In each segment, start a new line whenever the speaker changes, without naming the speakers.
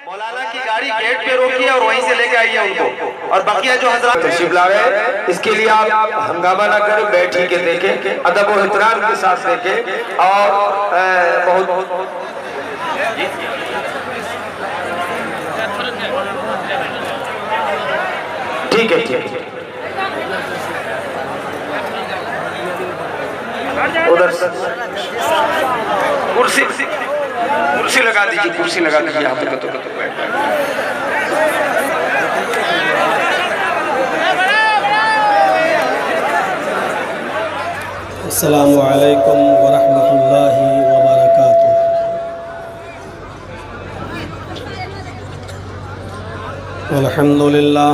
مولانا کی گاڑی گیٹ پہ روکیے اور وہیں سے لے کے آئیے ان کو، اور بقیہ جو حضرات تشریف لا رہے ہیں اس کے لیے آپ ہنگامہ نہ کریں، بیٹھ کے دیکھیں، ادب و احترام کے ساتھ دیکھیں، اور بہت ٹھیک ہے ادھر کرسی لگا دیجیے، کرسی لگا دیجیے، یہاں پہ کتو بیٹھ جائے۔
السلام علیکم ورحمۃ اللہ وبرکاتہ۔ الحمد للہ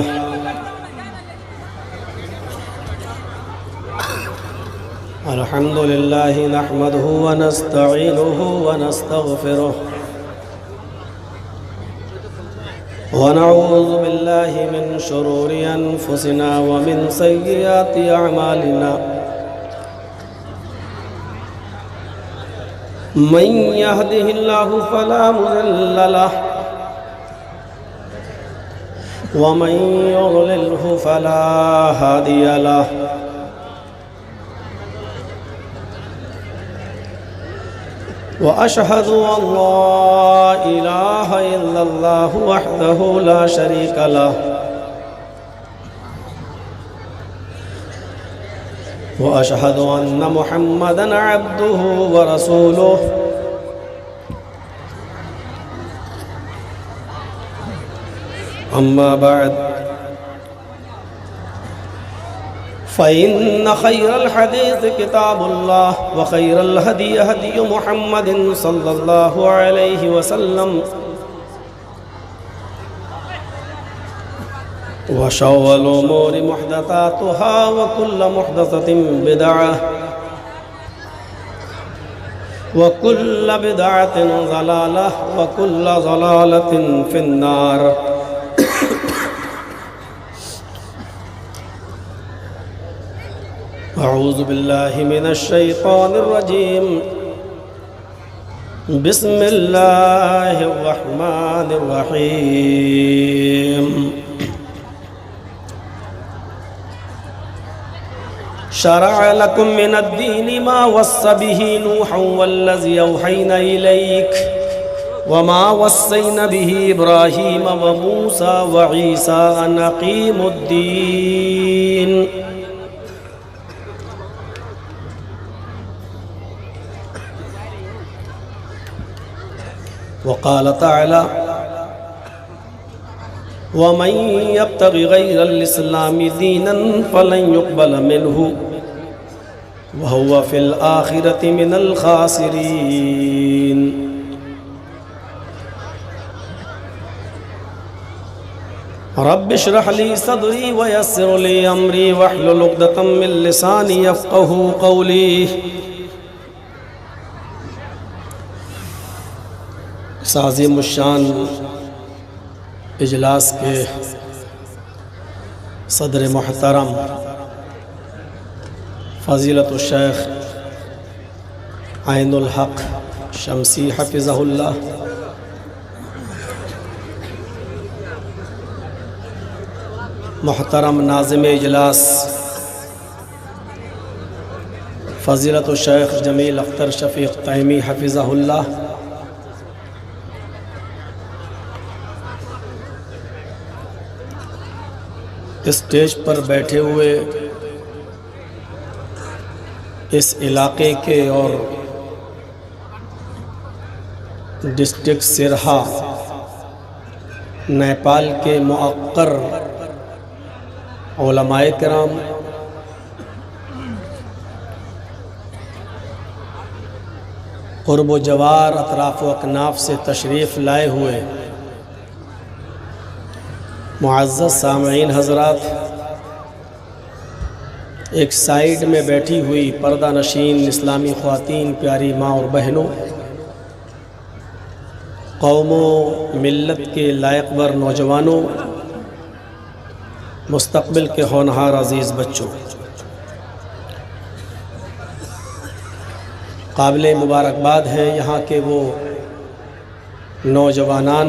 الحمد للہ نحمده ونستعینه ونستغفره ونعوذ باللہ من شرور انفسنا ومن سیئات اعمالنا من يهده الله فلا مضل له ومن يضلله فلا هادي له وأشهد أن لا إله إلا الله وحده لا شريك له وأشهد أن محمدًا عبده ورسوله أما بعد فإن خير الحديث كتاب الله وخير الهدي هدي محمد صلى الله عليه وسلم وشر الأمور محدثاتها وكل محدثة بدعة وكل بدعة ضلالة وكل ضلالة في النار۔ اعوذ باللہ من الشیطان الرجیم، بسم اللہ الرحمن الرحیم۔ شرع لكم من الدين ما وصى به نوحا والذي أوحينا إليك وما وصينا به إبراهيم وموسى وعيسى أن أقيموا الدين وقال تعالى ومن يبتغ غير الإسلام دينا فلن يقبل منه وهو في الآخرة من الخاسرين۔ رب اشرح لي صدري ويسر لي أمري واحلل عقدة من لساني يفقهوا قولي۔ اس عظیم الشان اجلاس کے صدر محترم فضیلت الشیخ عین الحق شمسی حفظہ اللہ، محترم ناظم اجلاس فضیلت الشیخ جمیل اختر شفیق تیمی حفظہ اللہ، اسٹیج پر بیٹھے ہوئے اس علاقے کے اور ڈسٹرکٹ سرہا نیپال کے مؤقر علماء کرام، قرب و جوار اطراف و اکناف سے تشریف لائے ہوئے معزز سامعین حضرات، ایک سائیڈ میں بیٹھی ہوئی پردہ نشین اسلامی خواتین، پیاری ماں اور بہنوں، قوم و ملت کے لائق بر نوجوانوں، مستقبل کے ہونہار عزیز بچوں، قابل مبارکباد ہیں یہاں کے وہ نوجوانان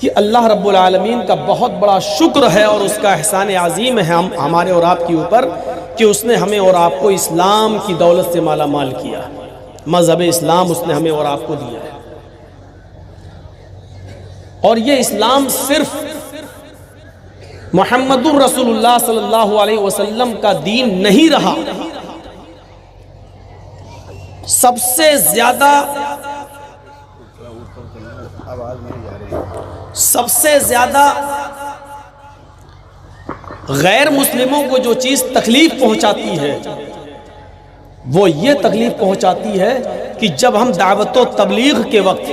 کہ اللہ رب العالمین کا بہت بڑا شکر ہے اور اس کا احسان عظیم ہے ہمارے اور آپ کے اوپر کہ اس نے ہمیں اور آپ کو اسلام کی دولت سے مالا مال کیا، مذہب اسلام اس نے ہمیں اور آپ کو دیا ہے۔ اور یہ اسلام صرف محمد رسول اللہ صلی اللہ علیہ وسلم کا دین نہیں رہا، سب سے زیادہ غیر مسلموں کو جو چیز تکلیف پہنچاتی ہے وہ یہ تکلیف پہنچاتی ہے کہ جب ہم دعوت و تبلیغ کے وقت،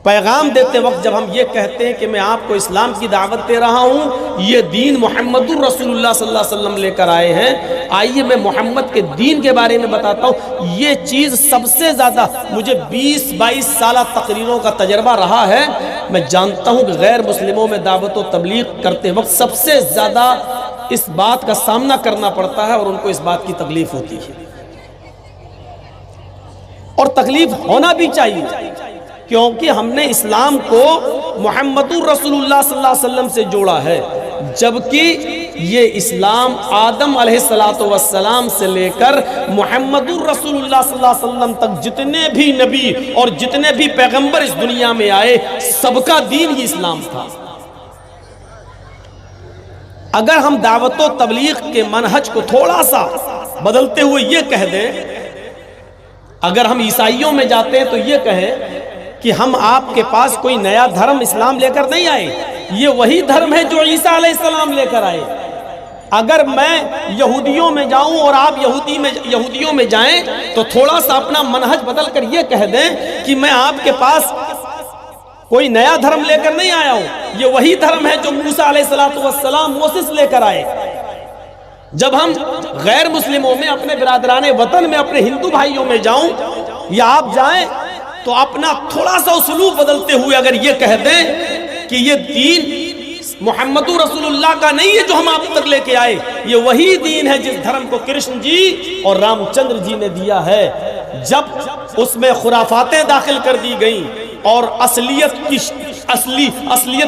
پیغام دیتے وقت جب ہم یہ کہتے ہیں کہ میں آپ کو اسلام کی دعوت دے رہا ہوں، یہ دین محمد رسول اللہ صلی اللہ علیہ وسلم لے کر آئے ہیں، آئیے میں محمد کے دین کے بارے میں بتاتا ہوں، یہ چیز سب سے زیادہ مجھے 20-22 سالہ تقریروں کا تجربہ رہا ہے، میں جانتا ہوں کہ غیر مسلموں میں دعوت و تبلیغ کرتے وقت سب سے زیادہ اس بات کا سامنا کرنا پڑتا ہے اور ان کو اس بات کی تکلیف ہوتی ہے، اور تکلیف ہونا بھی چاہیے، کیونکہ ہم نے اسلام کو محمد رسول اللہ صلی اللہ علیہ وسلم سے جوڑا ہے، جبکہ یہ اسلام آدم علیہ السلام سے لے کر محمد رسول اللہ صلی اللہ علیہ وسلم تک جتنے بھی نبی اور جتنے بھی پیغمبر اس دنیا میں آئے، سب کا دین ہی اسلام تھا۔ اگر ہم دعوت و تبلیغ کے منہج کو تھوڑا سا بدلتے ہوئے یہ کہہ دیں، اگر ہم عیسائیوں میں جاتے ہیں تو یہ کہیں کہ ہم آپ کے پاس کوئی نیا دھرم اسلام لے کر نہیں آئے، یہ وہی دھرم ہے جو عیسیٰ علیہ السلام لے کر آئے۔ اگر میں یہودیوں میں جاؤں اور آپ یہودیوں میں جائیں تو تھوڑا سا اپنا منہج بدل کر یہ کہہ دیں کہ میں آپ کے پاس کوئی نیا دھرم لے کر نہیں آیا ہوں، یہ وہی دھرم ہے جو موسیٰ علیہ السلام موسیس لے کر آئے۔ جب ہم غیر مسلموں میں، اپنے برادران وطن میں، اپنے ہندو بھائیوں میں جاؤں یا آپ جائیں تو اپنا تھوڑا سا اسلوب بدلتے ہوئے اگر یہ کہہ دیں کہ یہ دین محمد رسول اللہ کا نہیں ہے جو ہم آپ تک لے کے آئے، یہ وہی دین ہے جس دھرم کو کرشن جی اور رام چندر جی نے دیا ہے، جب اس میں خرافاتیں داخل کر دی گئیں اور اصلیت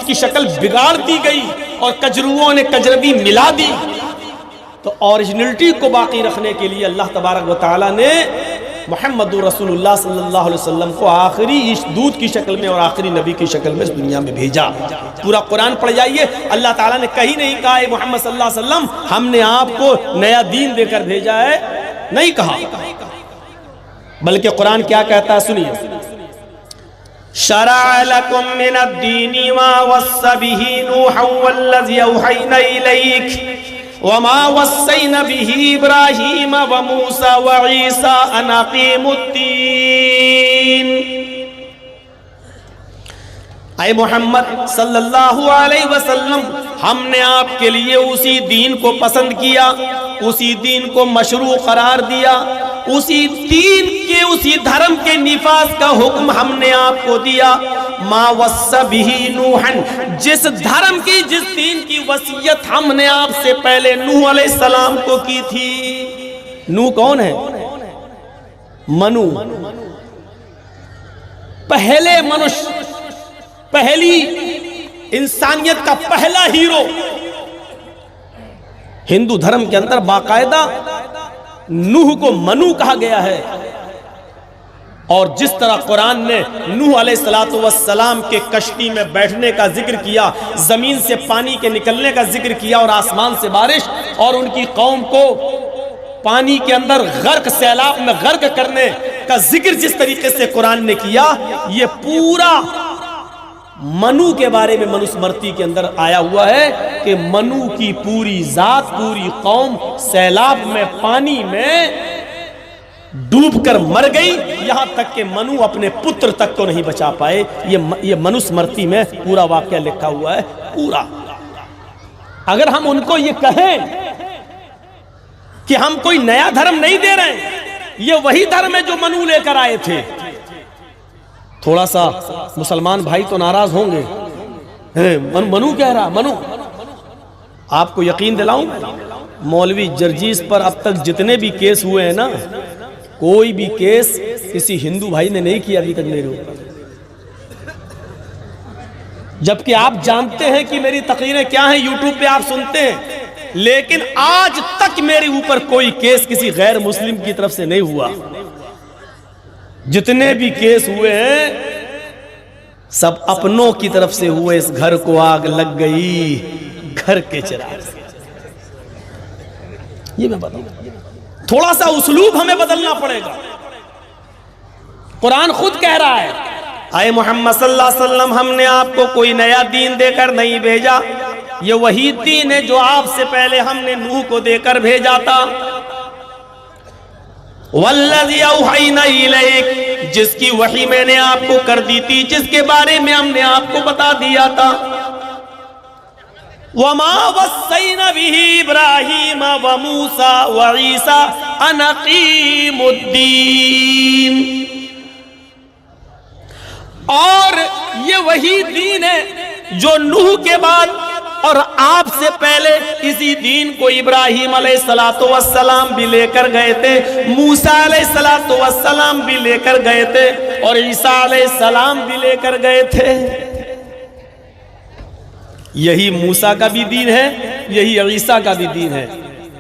کی شکل بگاڑ دی گئی اور کجروؤں نے کجروی ملا دی، تو اوریجنلٹی کو باقی رکھنے کے لیے اللہ تبارک و تعالی نے محمد رسول اللہ صلی اللہ علیہ وسلم کو آخری دودھ کی شکل میں اور آخری نبی کی شکل میں اس دنیا میں بھیجا۔ پورا قرآن پڑھ جائیے، اللہ تعالیٰ نے کہیں نہیں کہا اے محمد صلی اللہ علیہ وسلم ہم نے آپ کو نیا دین دے کر بھیجا ہے، نہیں کہا، بلکہ قرآن کیا کہتا ہے سنیے، شرع لکم من الدین ما وص به نوحا والذی اوحینا الیک وما وصينا به إبراهيم وموسى وعيسى أن أقيموا الدين۔ اے محمد صلی اللہ علیہ وسلم، ہم نے آپ کے لیے اسی دین کو پسند کیا، اسی دین کو مشروع قرار دیا، اسی دین کے، اسی دھرم کے نفاذ کا حکم ہم نے آپ کو دیا۔ ما وصى به نوحا، جس دھرم کی، جس دین کی وصیت ہم نے آپ سے پہلے نوح علیہ السلام کو کی تھی۔ نوح کون ہے؟ منو، پہلے منش، پہلی انسانیت کا پہلا ہیرو۔ ہندو دھرم کے اندر باقاعدہ نوح کو منو کہا گیا ہے، اور جس طرح قرآن نے نوح علیہ السلام کے کشتی میں بیٹھنے کا ذکر کیا، زمین سے پانی کے نکلنے کا ذکر کیا اور آسمان سے بارش، اور ان کی قوم کو پانی کے اندر غرق، سیلاب میں غرق کرنے کا ذکر جس طریقے سے قرآن نے کیا، یہ پورا منو کے بارے میں منوسمرتی کے اندر آیا ہوا ہے کہ منو کی پوری ذات، پوری قوم سیلاب میں، پانی میں ڈوب کر مر گئی، یہاں تک کہ منو اپنے پتر تک کو نہیں بچا پائے۔ یہ منوسمرتی میں پورا واقعہ لکھا ہوا ہے، پورا۔ اگر ہم ان کو یہ کہیں کہ ہم کوئی نیا دھرم نہیں دے رہے ہیں، یہ وہی دھرم ہے جو منو لے کر آئے تھے، تھوڑا سا مسلمان بھائی تو ناراض ہوں گے، منو کہہ رہا، منو۔ آپ کو یقین دلاؤں، مولوی جرجیس پر اب تک جتنے بھی کیس ہوئے ہیں نا، کوئی بھی کیس کسی ہندو بھائی نے نہیں کیا ابھی تک میرے اوپر۔ جبکہ آپ جانتے ہیں کہ میری تقریریں کیا ہیں، یوٹیوب پہ آپ سنتے ہیں، لیکن آج تک میرے اوپر کوئی کیس کسی غیر مسلم کی طرف سے نہیں ہوا۔ جتنے بھی کیس ہوئے ہیں سب اپنوں کی طرف سے ہوئے۔ اس گھر کو آگ لگ گئی گھر کے چراغ سے۔ یہ میں بتاؤں، تھوڑا سا اسلوب ہمیں بدلنا پڑے گا۔ قرآن خود کہہ رہا ہے، اے محمد صلی اللہ علیہ وسلم، ہم نے آپ کو کوئی نیا دین دے کر نہیں بھیجا، یہ وہی دین ہے جو آپ سے پہلے ہم نے نوح کو دے کر بھیجا تھا۔ والذی اوحینا الیک، جس کی وحی میں نے آپ کو کر دی تھی، جس کے بارے میں ہم نے آپ کو بتا دیا تھا۔ وما وصینا بہ ابراہیم وموسیٰ وعیسیٰ ان اقیموا الدین، اور یہ وہی دین ہے جو نوح کے بعد اور آپ سے پہلے اسی دین کو ابراہیم علیہ السلام بھی لے کر گئے تھے، موسیٰ علیہ السلام بھی لے کر گئے تھے، اور عیسیٰ علیہ السلام بھی لے کر گئے تھے۔ یہی موسیٰ کا بھی دین ہے، یہی عیسیٰ کا بھی دین ہے۔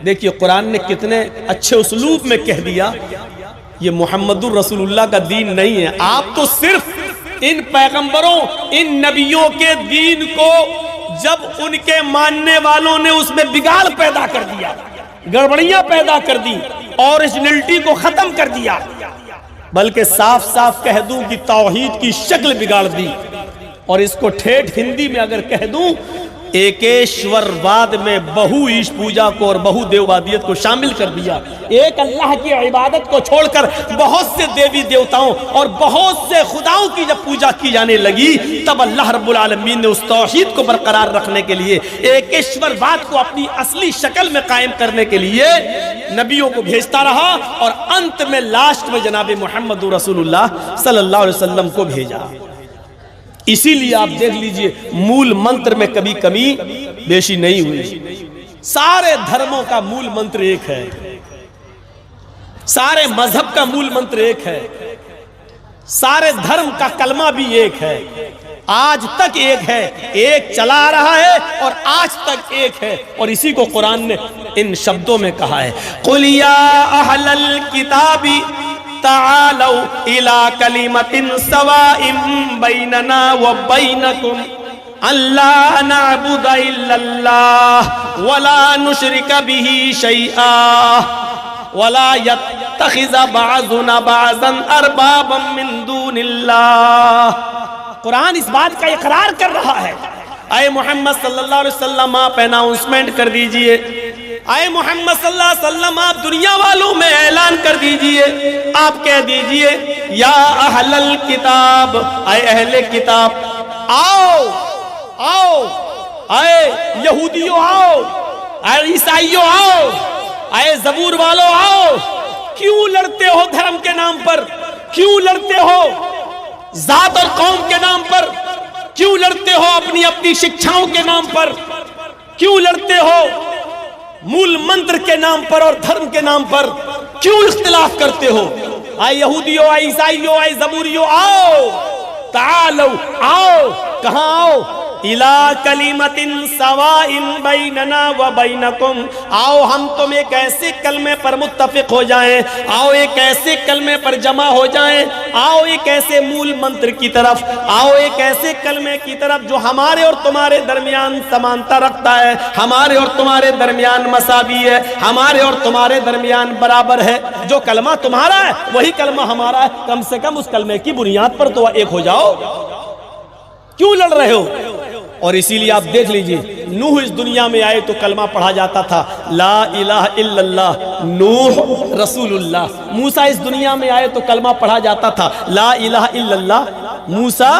دیکھیے قرآن نے کتنے اچھے اسلوب میں کہہ دیا، یہ محمد الرسول اللہ کا دین نہیں ہے۔ آپ تو صرف ان پیغمبروں، ان نبیوں کے دین کو جب ان کے ماننے والوں نے اس میں بگاڑ پیدا کر دیا، گڑبڑیاں پیدا کر دی، اوریجنلٹی کو ختم کر دیا، بلکہ صاف صاف کہہ دوں کہ توحید کی شکل بگاڑ دی، اور اس کو ٹھیٹھ ہندی میں اگر کہہ دوں، ایکیشور واد میں بہو ایش پوجا کو اور بہو دیووادیت کو شامل کر دیا۔ ایک اللہ کی عبادت کو چھوڑ کر بہت سے دیوی دیوتاؤں اور بہت سے خداؤں کی جب پوجا کی جانے لگی، تب اللہ رب العالمین نے اس توحید کو برقرار رکھنے کے لیے، ایکیشور واد کو اپنی اصلی شکل میں قائم کرنے کے لیے نبیوں کو بھیجتا رہا، اور انت میں لاسٹ میں جناب محمد رسول اللہ صلی اللہ علیہ وسلم کو بھیجا۔ اسی لیے آپ دیکھ لیجئے مول منتر میں کبھی کمی بیشی نہیں ہوئی۔ سارے دھرموں کا مول منتر ایک ہے، سارے مذہب کا مول منتر ایک ہے، سارے دھرم کا کلمہ بھی ایک ہے، آج تک ایک ہے، ایک چلا رہا ہے اور آج تک ایک ہے، اور اسی کو قرآن نے ان شبدوں میں کہا ہے، قُلْ يَا أَهْلَ الْكِتَابِ تعالوا الى كلمة سواء بيننا وبينكم ألا نعبد إلا الله ولا نشرك به شيئا ولا يتخذ بعضنا بعضا أربابا من دون الله۔ قرآن اس بات کا اقرار کر رہا ہے، اے محمد صلی اللہ علیہ وسلم آپ اناؤنسمنٹ کر دیجئے، اے محمد صلی اللہ علیہ وسلم آپ دنیا والوں میں اعلان کر دیجئے، آپ کہہ دیجئے یا اہل الکتاب، اے اہل کتاب، آؤ آؤ، اے یہودیوں آؤ، اے عیسائیوں آؤ، اے زبور والوں آؤ۔ کیوں لڑتے ہو دھرم کے نام پر؟ کیوں لڑتے ہو ذات اور قوم کے نام پر؟ کیوں لڑتے ہو اپنی اپنی شکشاؤں کے نام پر؟ کیوں لڑتے ہو مول منتر کے نام پر اور دھرم کے نام پر؟ کیوں اختلاف کرتے ہو؟ اے یہودیوں، اے عیسائیوں، اے زبوریوں، آؤ تعالو، آؤ، کہاں آؤ؟ الى کلمۃ سواء بیننا وبینکم، آؤ ہم تم ایک ایسے کلمے پر متفق ہو جائیں، آؤ ایک ایسے کلمے پر جمع ہو جائیں، آؤ ایک ایسے مول منتر کی طرف، آؤ ایک ایسے کلمے کی طرف جو ہمارے اور تمہارے درمیان سمانتا رکھتا ہے، ہمارے اور تمہارے درمیان مساوی ہے، ہمارے اور تمہارے درمیان برابر ہے۔ جو کلمہ تمہارا ہے وہی کلمہ ہمارا ہے، کم سے کم اس کلمے کی بنیاد پر تو ایک ہو جاؤ، کیوں لڑ رہے ہو؟ اور اسی لیے آپ دیکھ لیجئے نوح اس دنیا میں آئے تو کلمہ پڑھا جاتا تھا لا الہ الا اللہ نوح رسول اللہ۔ موسیٰ اس دنیا میں آئے تو کلمہ پڑھا جاتا تھا لا الہ الا اللہ موسیٰ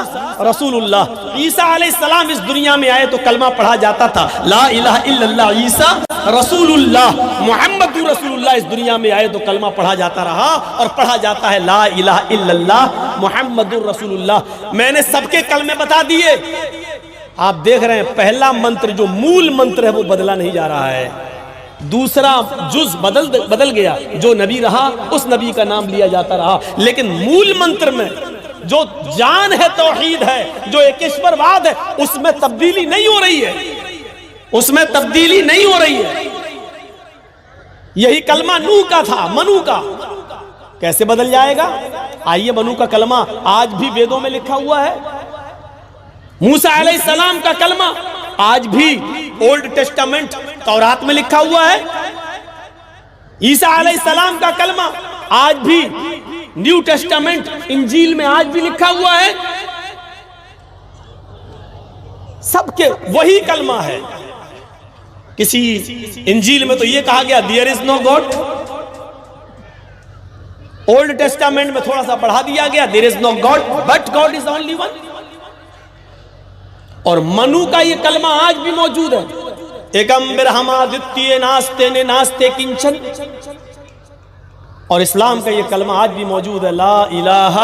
رسول اللہ۔ عیسیٰ علیہ السلام اس دنیا میں آئے تو کلمہ پڑھا جاتا تھا لا الہ الا اللہ عیسیٰ رسول اللہ۔ محمد رسول اللہ اس دنیا میں آئے تو کلمہ پڑھا جاتا رہا اور پڑھا جاتا ہے لا الہ الا اللہ محمد رسول اللہ۔ میں نے سب کے کلمے بتا دیے، آپ دیکھ رہے ہیں پہلا منتر جو مول منتر ہے وہ بدلا نہیں جا رہا ہے، دوسرا جز بدل گیا، جو نبی رہا اس نبی کا نام لیا جاتا رہا، لیکن مول منتر میں جو جان ہے توحید ہے، جو ایکیشورواد ہے، اس میں تبدیلی نہیں ہو رہی ہے، اس میں تبدیلی نہیں ہو رہی ہے۔ یہی کلمہ نوح کا تھا، منو کا، کیسے بدل جائے گا؟ آئیے، منو کا کلمہ آج بھی ویدوں میں لکھا ہوا ہے، موسیٰ علیہ السلام کا کلمہ آج بھی اولڈ ٹیسٹامنٹ تورات میں لکھا ہوا ہے، عیسیٰ علیہ السلام کا کلمہ آج بھی نیو ٹیسٹامنٹ انجیل میں آج بھی لکھا ہوا ہے، سب کے وہی کلمہ ہے۔ کسی انجیل میں تو یہ کہا گیا there is no God، old Testament میں تھوڑا سا بڑھا دیا گیا there is no God but God is only one۔ اور منو کا یہ کلمہ آج بھی موجود ہے، ایکم برہما دتیے ناستے نے ناستے کنچن، اور اسلام کا یہ کلمہ آج بھی موجود ہے، لا الہ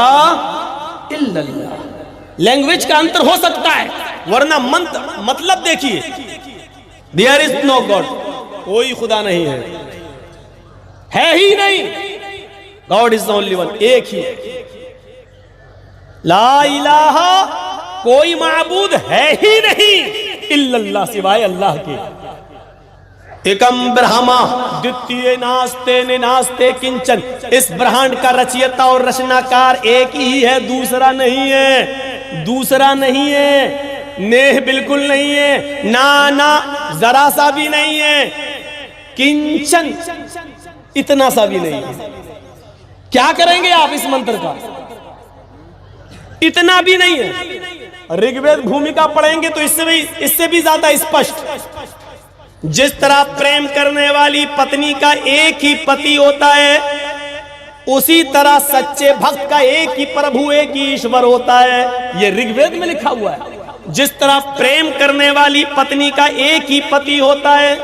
الا اللہ۔ لینگویج کا انتر ہو سکتا ہے، ورنہ مطلب دیکھیے، there is no God، کوئی خدا نہیں ہے ہی نہیں، God is only one، ایک ہی، لا الہ، کوئی معبود ہے ہی نہیں الا اللہ، سوائے اللہ کے، ایکم برہما دتیے ناستے نے ناستے کنچن، اس برہانڈ کا رچیتا اور رچناکار ایک ہی ہے، دوسرا نہیں ہے، دوسرا نہیں ہے، نیہ بالکل نہیں ہے، نا ذرا سا بھی نہیں ہے، کنچن اتنا سا بھی نہیں ہے۔ کیا کریں گے آپ اس منتر کا؟ اتنا بھی نہیں ہے۔ رگ وید بھومکا پڑھیں گے تو اس سے بھی زیادہ اسپشٹ، جس طرح پریم کرنے والی پتنی کا ایک ہی پتی ہوتا ہے، اسی طرح سچے بھکت کا ایک ہی پربھو، ایک ہی ایشور ہوتا ہے، یہ رگ وید میں لکھا ہوا ہے۔ جس طرح پریم کرنے والی پتنی کا ایک ہی پتی ہوتا ہے،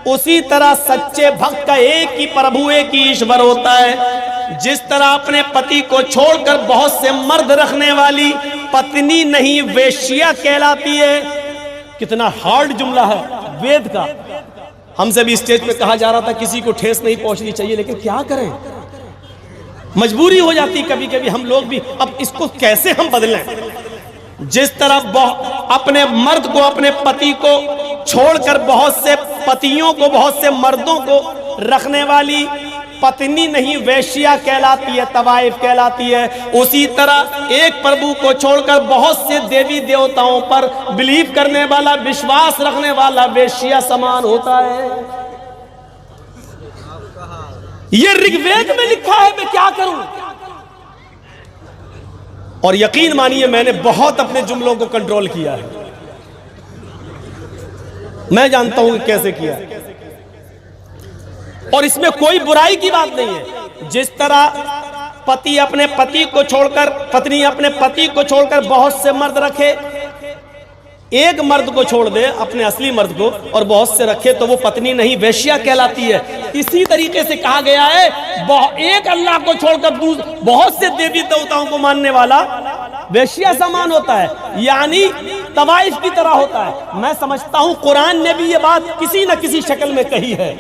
اسی طرح سچے بھکت کا ایک ہی پربھو، ایک ہی ایشور ہوتا ہے۔ جس طرح اپنے پتی کو چھوڑ کر بہت سے مرد رکھنے والی پتنی نہیں ویشیا کہلاتی ہے۔ کتنا ہارڈ جملہ ہے وید کا۔ ہم سے بھی اسٹیج پہ کہا جا رہا تھا کسی کو ٹھیس نہیں پہنچنی چاہیے، لیکن کیا کریں، مجبوری ہو جاتی کبھی کبھی ہم لوگ بھی، اب اس کو کیسے ہم بدلیں۔ جس طرح اپنے مرد کو، اپنے پتی کو چھوڑ کر بہت سے پتیوں کو، بہت سے مردوں کو رکھنے والی پتنی نہیں ویشیا کہلاتی ہے، طوائف کہلاتی ہے، اسی طرح ایک پربھو کو چھوڑ کر بہت سے دیوی دیوتاؤں پر بلیو کرنے والا، وشواس رکھنے والا ویشیا سمان ہوتا ہے۔ یہ رگ وید میں لکھا ہے، میں کیا کروں؟ اور یقین مانیے میں نے بہت اپنے جملوں کو کنٹرول کیا ہے، میں جانتا ہوں کہ کیسے کیا ہے، اور اس میں کوئی برائی کی بات نہیں ہے۔ جس طرح پتی اپنے پتی کو چھوڑ کر، پتنی اپنے پتی کو چھوڑ کر بہت سے مرد رکھے، ایک مرد کو چھوڑ دے اپنے اصلی مرد کو اور بہت سے رکھے تو وہ پتنی نہیں ویشیا کہلاتی ہے۔ اسی طریقے سے کہا گیا ہے ایک اللہ کو چھوڑ کر بہت سے دیوی دیوتاؤں کو ماننے والا ویشیا سامان ہوتا ہے، یعنی طوائف کی طرح ہوتا ہے۔ میں سمجھتا ہوں قرآن نے بھی یہ بات کسی نہ کسی شکل میں کہی ہے،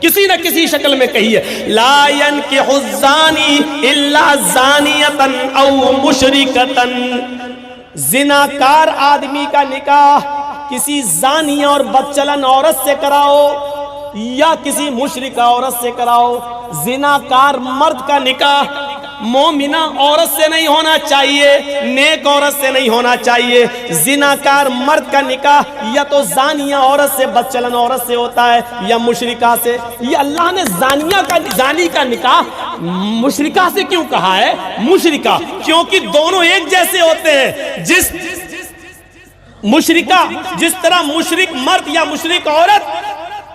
کسی نہ کسی شکل میں کہی ہے، لا ينکح الزانی الا زانیۃ او مشرکۃ، زناکار آدمی کا نکاح کسی زانیہ اور بدچلن عورت سے کراؤ یا کسی مشرکہ عورت سے کراؤ۔ زناکار مرد کا نکاح مومنہ عورت سے نہیں ہونا چاہیے، نیک عورت سے نہیں ہونا چاہیے۔ زناکار مرد کا نکاح یا تو زانیہ عورت سے، بدچلن عورت سے ہوتا ہے، یا مشرکہ سے۔ یہ اللہ نے زانی کا نکاح مشرکہ سے کیوں کہا ہے؟ مشرکہ کیونکہ دونوں ایک جیسے ہوتے ہیں۔ جس طرح مشرک مرد یا مشرک عورت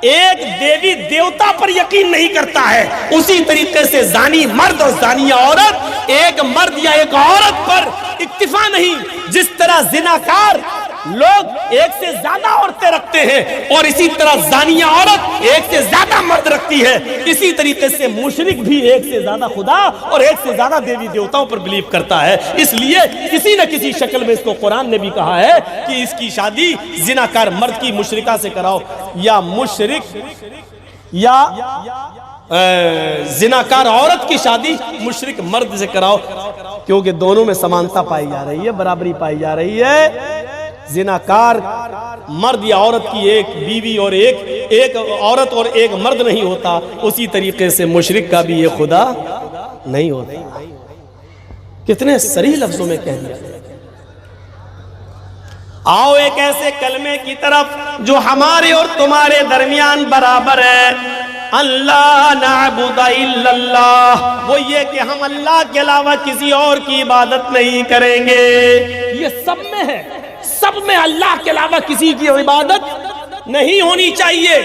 ایک دیوی دیوتا پر یقین نہیں کرتا ہے، اسی طریقے سے زانی مرد اور زانیہ عورت ایک مرد یا ایک عورت پر اکتفا نہیں۔ جس طرح زناکار لوگ ایک سے زیادہ عورتیں رکھتے ہیں اور اسی طرح زانیہ عورت ایک سے زیادہ مرد رکھتی ہے، اسی طریقے سے مشرک بھی ایک سے زیادہ خدا اور ایک سے زیادہ دیوی دیوتاؤں پر بلیو کرتا ہے۔ اس لیے کسی نہ کسی شکل میں اس کو قرآن نے بھی کہا ہے کہ اس کی شادی زناکار مرد کی مشرکہ سے کراؤ، یا مشرک یا زناکار عورت کی شادی مشرک مرد سے کراؤ۔ کیونکہ دونوں میں سمانتا پائی جا رہی ہے، برابری پائی جا رہی ہے۔ زناکار مرد یا عورت کی ایک بیوی اور ایک عورت اور ایک مرد نہیں ہوتا، اسی طریقے سے مشرک کا بھی یہ خدا نہیں ہوتا۔ کتنے صریح لفظوں میں کہہ دیا۔ آؤ ایک ایسے کلمے کی طرف جو ہمارے اور تمہارے درمیان برابر ہے، اللہ نعبد الا اللہ، وہ یہ کہ ہم اللہ کے علاوہ کسی اور کی عبادت نہیں کریں گے۔ یہ سب میں ہے، سب میں اللہ کے علاوہ کسی کی عبادت نہیں ہونی چاہیے،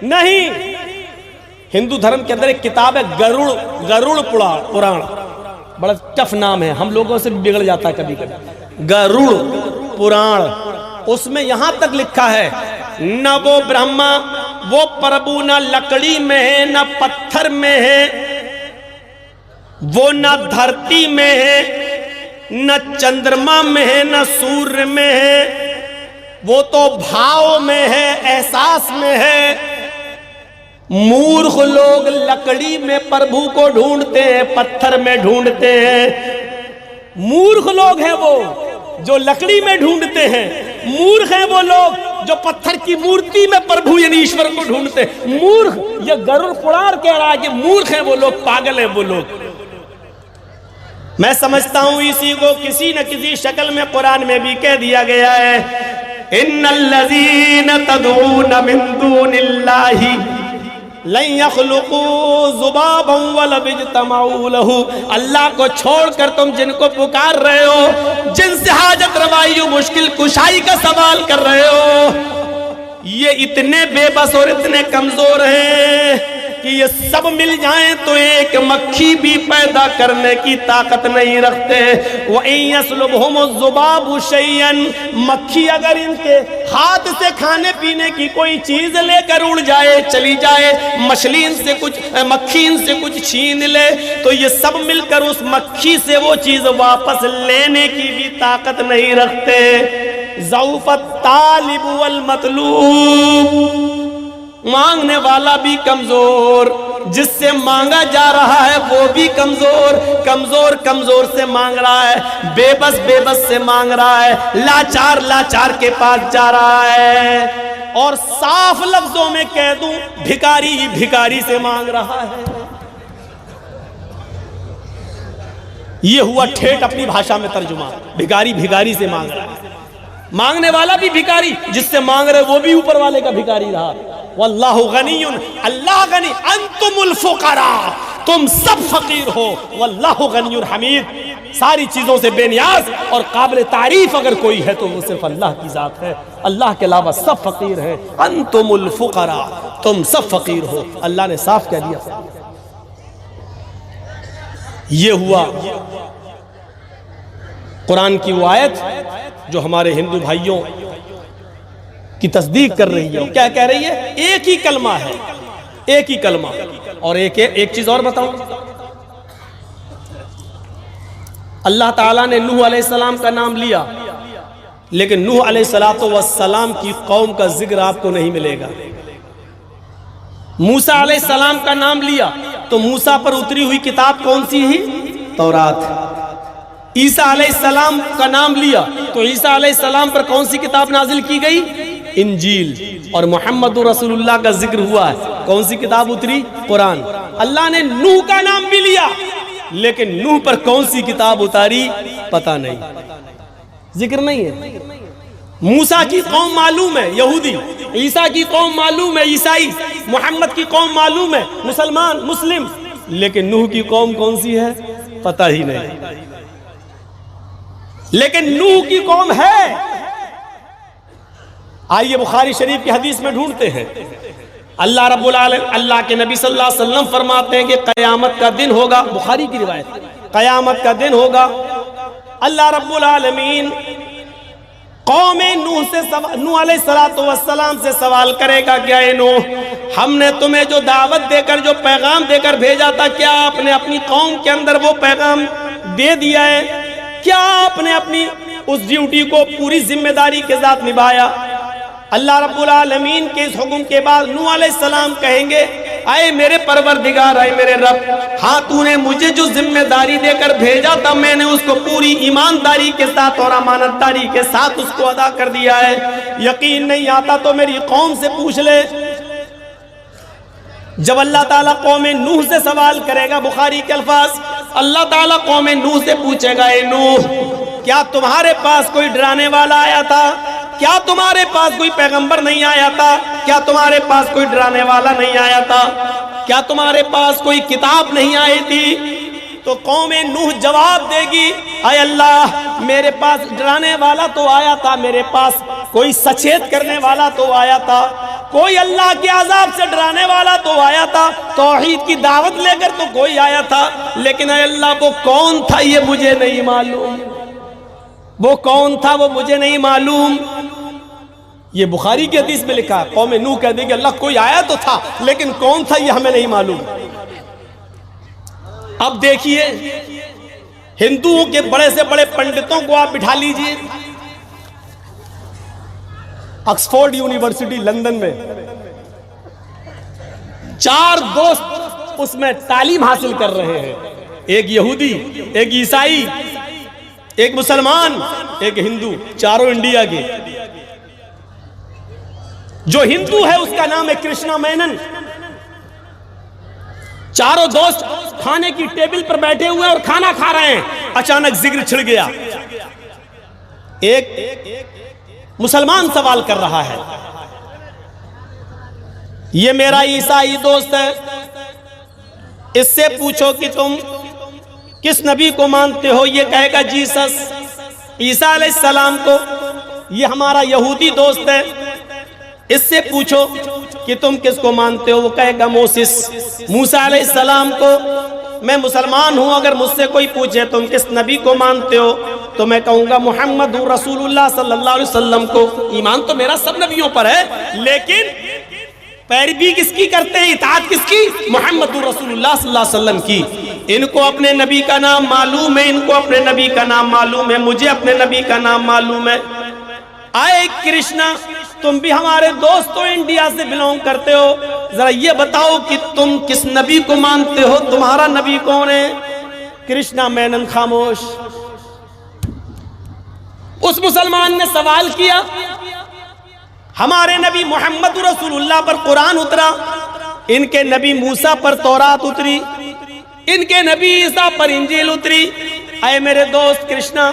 نہیں۔ ہندو دھرم کے اندر ایک کتاب ہے گروڑ پران، بڑا ٹف نام ہے، ہم لوگوں سے بھی بگڑ جاتا ہے کبھی کبھی۔ گروڑ پران، اس میں یہاں تک لکھا ہے، نہ وہ برہما وہ پربھو نہ لکڑی میں ہے نہ پتھر میں ہے، وہ نہ دھرتی میں ہے نہ چندرما میں ہے نہ سوریہ میں ہے، وہ تو بھاؤ میں ہے، احساس میں ہے۔ مورخ لوگ لکڑی میں پربھو کو ڈھونڈتے ہیں، پتھر میں ڈھونڈتے ہیں۔ مورخ لوگ ہیں وہ جو لکڑی میں ڈھونڈتے ہیں، مورخ ہیں وہ لوگ جو پتھر کی مورتی میں پربھو یعنی ایشور کو ڈھونڈتے ہیں۔ مورخ، یہ گروڑ پران کہہ رہا ہے کہ مورخ ہیں وہ لوگ، پاگل ہیں وہ لوگ۔ میں سمجھتا ہوں اسی کو کسی نہ کسی شکل میں قرآن میں بھی کہہ دیا گیا ہے، ان الذین تدعون من دون اللہ لن يخلقوا ذبابا ولو اجتمعوا له، اللہ کو چھوڑ کر تم جن کو پکار رہے ہو، جن سے حاجت روائی و مشکل کشائی کا سوال کر رہے ہو، یہ اتنے بے بس اور اتنے کمزور ہیں کہ یہ سب مل جائیں تو ایک مکھی بھی پیدا کرنے کی طاقت نہیں رکھتے۔ وَإِن يَسْلُبْهُمُ الذُّبَابُ شَيْئًا، مکھی اگر ان کے ہاتھ سے کھانے پینے کی کوئی چیز لے کر اڑ جائے، چلی جائے، مچھلی ان سے کچھ، مکھی ان سے کچھ چھین لے، تو یہ سب مل کر اس مکھی سے وہ چیز واپس لینے کی بھی طاقت نہیں رکھتے۔ ضعف الطالب والمطلوب، مانگنے والا بھی کمزور، جس سے مانگا جا رہا ہے وہ بھی کمزور، کمزور سے مانگ رہا ہے، بے بس سے مانگ رہا ہے، لاچار کے پاس جا رہا ہے، اور صاف لفظوں میں کہہ دوں بھکاری سے مانگ رہا ہے۔ یہ ہوا ٹھیٹ اپنی بھاشا میں ترجمہ، بھکاری سے مانگ رہا ہے، مانگنے والا بھی بھکاری، جس سے مانگ رہے وہ بھی اوپر والے کا بھکاری رہا۔ واللہ غنی، اللہ غنی، انتم الفقراء، تم سب فقیر ہو، واللہ غنی حمید، ساری چیزوں سے بے نیاز اور قابل تعریف اگر کوئی ہے تو وہ صرف اللہ کی ذات ہے، اللہ کے علاوہ سب فقیر ہیں۔ انتم الفقراء، تم سب فقیر ہو، اللہ نے صاف کہہ دیا۔ یہ ہوا قرآن کی وہ آیت جو ہمارے ہندو بھائیوں کی تصدیق کر رہی ہے۔ کیا کہہ رہی ہے؟ ایک ہی کلمہ ہے، ایک ہی کلمہ۔ اور ایک چیز اور بتاؤں، اللہ تعالیٰ نے نوح علیہ السلام کا نام لیا، لیکن نوح علیہ السلام کی قوم کا ذکر آپ کو نہیں ملے گا۔ موسیٰ علیہ السلام کا نام لیا تو موسیٰ پر اتری ہوئی کتاب کون سی ہی؟ تورات۔ عیسیٰ علیہ السلام کا نام لیا تو عیسیٰ علیہ السلام پر کون سی کتاب نازل کی گئی؟ انجیل۔ اور محمد رسول اللہ کا ذکر ہوا ہے، کون سی کتاب اتری؟ قرآن۔ اللہ نے نوح کا نام بھی لیا، لیکن نوح پر کون سی کتاب اتاری پتہ نہیں، ذکر نہیں ہے۔ موسیٰ کی قوم معلوم ہے، یہودی، عیسیٰ کی قوم معلوم ہے، عیسائی، محمد کی قوم معلوم ہے، مسلم، لیکن نوح کی قوم کون سی ہے پتہ ہی نہیں۔ لیکن نوح کی قوم ہے۔ آئیے بخاری شریف کی حدیث میں ڈھونڈتے ہیں، اللہ رب العالمین، اللہ کے نبی صلی اللہ علیہ وسلم فرماتے ہیں کہ قیامت کا دن ہوگا، بخاری کی روایت، قیامت کا دن ہوگا، اللہ رب العالمین قوم نوح علیہ السلام سے سوال کرے گا کہ اے نوح، ہم نے تمہیں جو دعوت دے کر، جو پیغام دے کر بھیجا تھا، کیا آپ نے اپنی قوم کے اندر وہ پیغام دے دیا ہے؟ کیا آپ نے اپنی اس ڈیوٹی کو پوری ذمہ داری کے ساتھ نبھایا؟ اللہ رب العالمین کے اس حکم کے بعد نوح علیہ السلام کہیں گے اے میرے پروردگار، اے میرے رب، ہاں تو نے مجھے جو ذمہ داری دے کر بھیجا تھا میں نے اس کو پوری ایمانداری کے ساتھ اور امانت داری کے ساتھ اس کو ادا کر دیا ہے۔ یقین نہیں آتا تو میری قوم سے پوچھ لے۔ جب اللہ تعالیٰ قوم نوح سے سوال کرے گا، بخاری کے الفاظ، اللہ تعالیٰ قوم نوح سے پوچھے گا، اے نوح، کیا تمہارے پاس کوئی ڈرانے والا آیا تھا؟ کیا تمہارے پاس کوئی پیغمبر نہیں آیا تھا؟ کیا تمہارے پاس کوئی ڈرانے والا نہیں آیا تھا؟ کیا تمہارے پاس کوئی کتاب نہیں آئی تھی؟ تو قوم نوح جواب دے گی، اے اللہ، میرے پاس ڈرانے والا تو آیا تھا، میرے پاس کوئی سچیت کرنے والا تو آیا تھا، کوئی اللہ کے عذاب سے ڈرانے والا تو آیا تھا، توحید کی دعوت لے کر تو کوئی آیا تھا، لیکن اے اللہ وہ کون تھا یہ مجھے نہیں معلوم، وہ کون تھا وہ مجھے نہیں معلوم۔ یہ بخاری کی حدیث میں لکھا ہے، قوم نوح کہہ دے کہ اللہ کوئی آیا تو تھا لیکن کون تھا یہ ہمیں نہیں معلوم۔ اب دیکھیے ہندوؤں کے بڑے سے بڑے پنڈتوں کو آپ بٹھا لیجئے، آکسفورڈ یونیورسٹی لندن میں 4 دوست اس میں تعلیم حاصل کر رہے ہیں، ایک یہودی، ایک عیسائی، ایک مسلمان، ایک ہندو، چاروں انڈیا کے۔ جو ہندو ہے اس کا نام ہے کرشنا مینن۔ چاروں دوست کھانے کی ٹیبل پر بیٹھے ہوئے اور کھانا کھا رہے ہیں، اچانک ذکر چھڑ گیا۔ ایک مسلمان سوال کر رہا ہے، یہ میرا عیسائی دوست ہے، اس سے پوچھو کہ تم کس نبی کو مانتے ہو؟ یہ کہے گا جیسس، عیسیٰ علیہ السلام کو۔ یہ ہمارا یہودی دوست ہے، اس سے پوچھو کہ تم کس کو مانتے ہو؟ وہ کہے گا موسیس، موسیٰ علیہ السلام کو۔ میں مسلمان ہوں، اگر مجھ سے کوئی پوچھے تم کس نبی کو مانتے ہو تو میں کہوں گا محمد رسول اللہ صلی اللہ علیہ وسلم کو۔ ایمان تو میرا سب نبیوں پر ہے، لیکن پیروی کس کی کرتے ہیں، اطاعت کس کی؟ محمد رسول اللہ صلی اللہ علیہ وسلم کی۔ ان کو اپنے نبی کا نام معلوم ہے، ان کو اپنے نبی کا نام معلوم ہے، مجھے اپنے نبی کا نام معلوم ہے۔ آئے کرشنا، تم بھی ہمارے دوست ہو، انڈیا سے بلونگ کرتے ہو، ذرا یہ بتاؤ کہ تم کس نبی کو مانتے ہو، تمہارا نبی کون ہے؟ کرشنا مینن خاموش۔ اس مسلمان نے سوال کیا، ہمارے نبی محمد رسول اللہ پر قرآن اترا، ان کے نبی موسیٰ پر تورات اتری، ان کے نبی عیسیٰ پر انجیل اتری۔ اے میرے دوست کرشنا،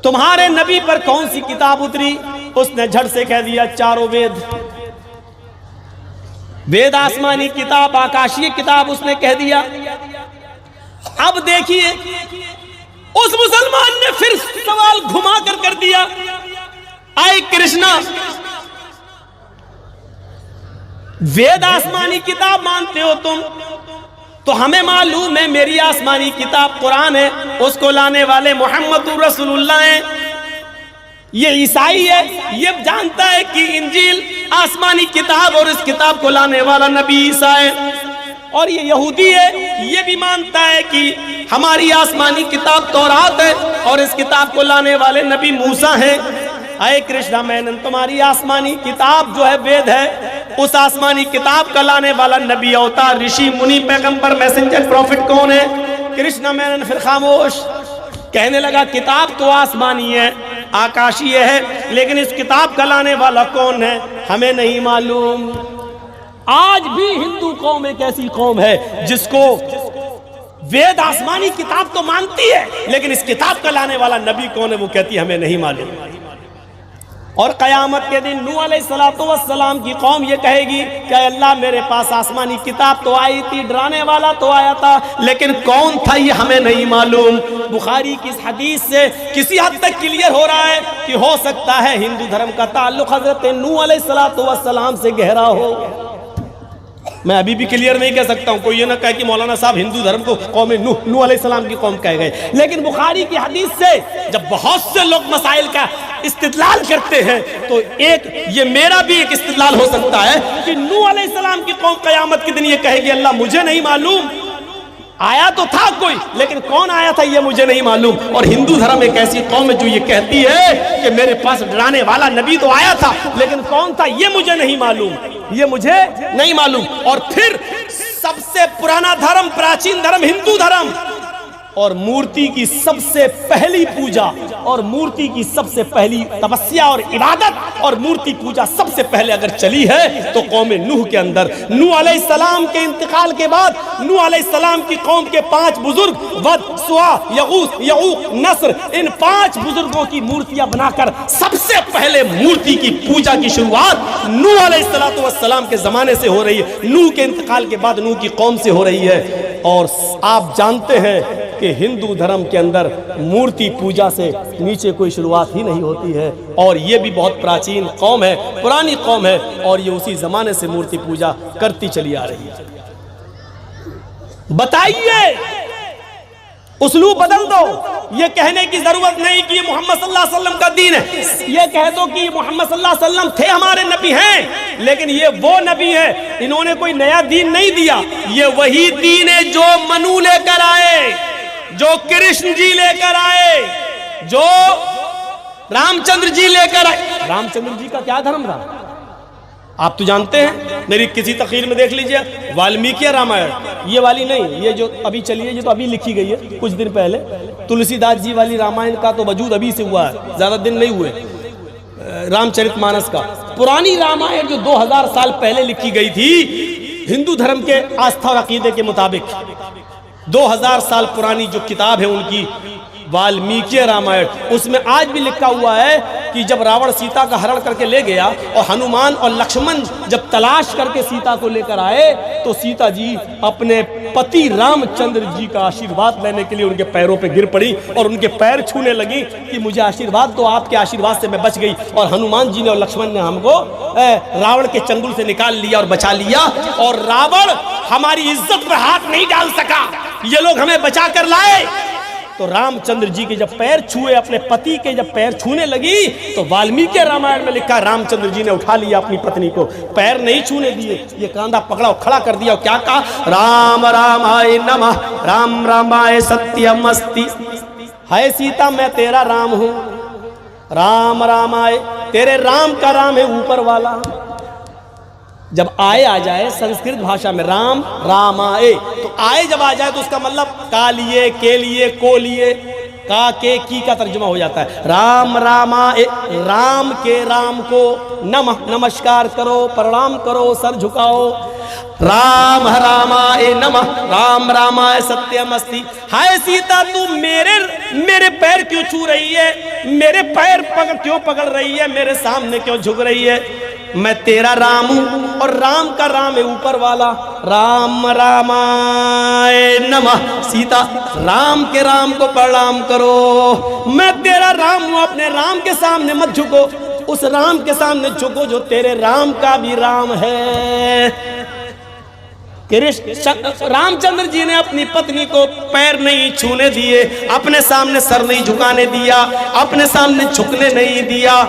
تمہارے نبی پر کون سی کتاب اتری؟ اس نے جھٹ سے کہہ دیا چاروں وید۔ وید آسمانی کتاب، آکاشی کتاب اس نے کہہ دیا۔ اب دیکھیے اس مسلمان نے پھر سوال گھما کر دیا، اے کرشنا، وید آسمانی کتاب مانتے ہو تم، تو ہمیں معلوم ہے میری آسمانی کتاب قرآن ہے، اس کو لانے والے محمد رسول اللہ ہیں۔ یہ عیسائی ہے، یہ جانتا ہے کہ انجیل آسمانی کتاب اور اس کتاب کو لانے والا نبی عیسیٰ ہے، اور یہ یہودی ہے، یہ بھی مانتا ہے کہ ہماری آسمانی کتاب تورات ہے اور اس کتاب کو لانے والے نبی موسیٰ ہیں۔ اے کرشنا مینن، تمہاری آسمانی کتاب جو ہے وید ہے، اس آسمانی کتاب کا لانے والا نبی، اوتار، رشی، منی، پیغمبر، میسنجر، پروفٹ کون ہے؟ کرشنا مینن پھر خاموش۔ کہنے لگا کتاب تو آسمانی ہے، آکاشی ہے، لیکن اس کتاب کا لانے والا کون ہے ہمیں نہیں معلوم۔ آج بھی ہندو قوم ایک ایسی قوم ہے جس کو وید آسمانی کتاب تو مانتی ہے، لیکن اس کتاب کا لانے والا نبی کون ہے وہ کہتی ہے ہمیں نہیں معلوم۔ اور قیامت کے دن نوح علیہ السلام کی قوم یہ کہے گی کہ اے اللہ میرے پاس آسمانی کتاب تو آئی تھی، ڈرانے والا تو آیا تھا، لیکن کون تھا یہ ہمیں نہیں معلوم۔ بخاری کی اس حدیث سے کسی حد تک کلیئر ہو رہا ہے کہ ہو سکتا ہے ہندو دھرم کا تعلق حضرت نوح علیہ السلام سے گہرا ہو۔ میں ابھی بھی کلیئر نہیں کہہ سکتا ہوں، کوئی یہ نہ کہے کہ مولانا صاحب ہندو دھرم کو قوم نوح علیہ السلام کی قوم کہہ گئے، لیکن بخاری کی حدیث سے جب بہت سے لوگ مسائل کا استدلال کرتے ہیں تو ایک یہ میرا بھی ایک استدلال ہو سکتا ہے کہ نوح علیہ السلام کی قوم قیامت کے دن یہ کہے گی اللہ مجھے نہیں معلوم۔ آیا تو تھا کوئی، لیکن کون آیا تھا یہ مجھے نہیں معلوم۔ اور ہندو دھرم ایک ایسی قوم ہے جو یہ کہتی ہے کہ میرے پاس ڈرانے والا نبی تو آیا تھا، لیکن کون تھا یہ مجھے نہیں معلوم، یہ مجھے نہیں معلوم۔ اور پھر سب سے پرانا دھرم، پراچین دھرم ہندو دھرم، اور مورتی کی سب سے پہلی پوجا اور مورتی کی سب سے پہلی تپسیا اور عبادت اور مورتی پوجا سب سے پہلے اگر چلی ہے تو قوم نوح کے اندر۔ نوح علیہ السلام کے انتقال کے بعد نوح علیہ السلام کی قوم کے 5 بزرگ ود، سوا، یغوث، یعوق، نصر، ان 5 بزرگوں کی مورتیاں بنا کر سب سے پہلے مورتی کی پوجا کی شروعات نوح علیہ السلام کے زمانے سے ہو رہی ہے، نوح کے انتقال کے بعد نوح کی قوم سے ہو رہی ہے۔ اور آپ جانتے ہیں کہ ہندو دھرم کے اندر مورتی پوجا سے نیچے کوئی شروعات ہی نہیں ہوتی ہے، اور یہ بھی بہت پراچین قوم ہے، پرانی قوم ہے، اور یہ اسی زمانے سے مورتی پوجا کرتی چلی آ رہی ہے۔ بتائیے، اسلوب بدل دو، یہ کہنے کی ضرورت نہیں کہ یہ محمد صلی اللہ علیہ وسلم کا دین ہے، یہ کہہ دو کہ محمد صلی اللہ علیہ وسلم تھے، ہمارے نبی ہیں، لیکن یہ وہ نبی ہے، انہوں نے کوئی نیا دین نہیں دیا، یہ وہی دین ہے جو منو لے کر آئے، جو کرشن جی لے کر آئے، جو رام چندر جی لے کر آئے۔ رام چندر جی کا کیا دھرم تھا آپ تو جانتے ہیں، میری کسی تقریر میں دیکھ لیجئے، والمیکی رامائن، یہ والی نہیں، یہ جو ابھی چلی ہے، یہ تو ابھی لکھی گئی ہے کچھ دن پہلے، تلسی داس جی والی رامائن کا تو وجود ابھی سے ہوا ہے، زیادہ دن نہیں ہوئے۔ رام چرت مانس کا پرانی رامائن جو 2000 سال پہلے لکھی گئی تھی ہندو دھرم کے آستھا اور عقیدے کے مطابق، 2000 سال پرانی جو کتاب ہے ان کی والمیکی رامائن، اس میں آج بھی لکھا ہوا ہے کہ جب راوڑ سیتا کا ہرن کر کے لے گیا اور ہنومان اور لکشمن جب تلاش کر کے سیتا کو لے کر آئے تو سیتا جی اپنے پتی رام چندر جی کا آشیرواد لینے کے لیے ان کے پیروں پہ گر پڑی اور ان کے پیر چھونے لگی کہ مجھے آشیرواد دو، آپ کے آشیرواد سے میں بچ گئی۔ اور ہنومان جی نے اور لکشمن نے ہم کو راوڑ کے چنگل سے نکال لیا اور بچا لیا، اور راوڑ ہماری عزت پر ہاتھ نہیں ڈال سکا، یہ لوگ ہمیں بچا کر لائے۔ تو رام چندر جی کے جب پیر چھوئے، اپنے پتی کے جب پیر چھونے لگی تو والمیکی رامائن میں لکھا رام چندر جی نے اٹھا لیا اپنی پتنی کو، پیر نہیں چھونے دیے، یہ کاندھا پکڑا اور کھڑا کر دیا، اور کیا کہا، رام رامائے نمہ رام رامائے ستیم استی، ہے سیتا میں تیرا رام ہوں، رام رامائے، تیرے رام کا رام ہے اوپر والا۔ جب آئے آ جائے سنسکرت بھاشا میں رام رامائے، تو آئے جب آ جائے تو اس کا مطلب کا لیے، کے لیے، کو لیے، کا کے کی کا ترجمہ ہو جاتا ہے۔ رام رامائے، رام کے رام کو نمہ نمسکار کرو، پرنام کرو، سر جھکاؤ، رام رامائے نمہ رام رامائے ستیم استی، ہائے سیتا تو میرے پیر کیوں چھو رہی ہے، میرے پیر کیوں پکڑ رہی ہے، میرے سامنے کیوں جھک رہی ہے، میں تیرا رام ہوں اور رام کا رام ہے اوپر والا، رام رامائے نمہ، سیتا رام کے رام کو پرنام کرو، میں تیرا رام ہوں، اپنے رام کے سامنے مت جھکو، اس رام کے سامنے جھکو جو تیرے رام کا بھی رام ہے۔ رام چندر جی نے اپنی پتنی کو پیر نہیں چھونے دیے، اپنے سامنے سر نہیں جھکانے دیا، اپنے سامنے جھکنے نہیں دیا۔